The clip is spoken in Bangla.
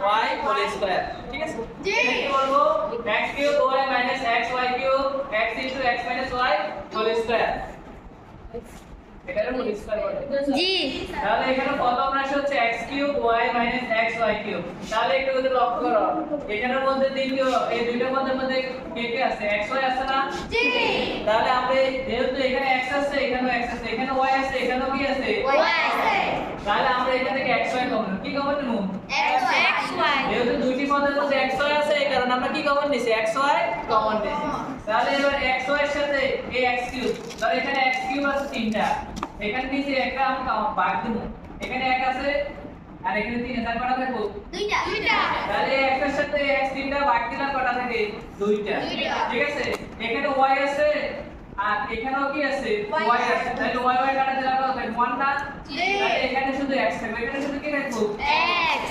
y হোল স্কয়ার ঠিক আছে জি। কি বলবো x cube y minus x y cube x into x minus y whole square এটারে হোল স্কয়ার বলে জি তাহলে এখানে প্রথম রাশি হচ্ছে x cube y minus x y cube তাহলে একটু যদি লক্ষ্য করো এখানের মধ্যে দ্বিতীয় এই দুইটার মধ্যে কে কে আছে x y আছে না জি তাহলে আমরা যেহেতু এখানে x আছে এখানেও x আছে এখানে y আছে এখানেও কি আছে y আছে তাহলে আমরা এখান থেকে x y কমন কি কমন নেব x y যেহেতু দুইটি পদের মধ্যে x y আছে এই কারণে আমরা কি কমন নিছি x y কমন নিছি তাহলে এবার x y এর সাথে এই x কিউব ধর এখানে x কিউব আছে তিনটা এখানে নিচে একটা আমরা ভাগ দেব এখানে এক আছে আর এখানে তিন আছে কটা থাকবো দুইটা তাহলে x এর সাথে x তিনটা ভাগ দিলে কটা থাকে দুইটা ঠিক আছে এখানে y আছে আর এখানেও কি আছে y আছে তাহলে y y কাটা দিলে কত থাকে 1 না জি। তাহলে এখানে শুধু x থাকবে এখানে শুধু কি থাকবো x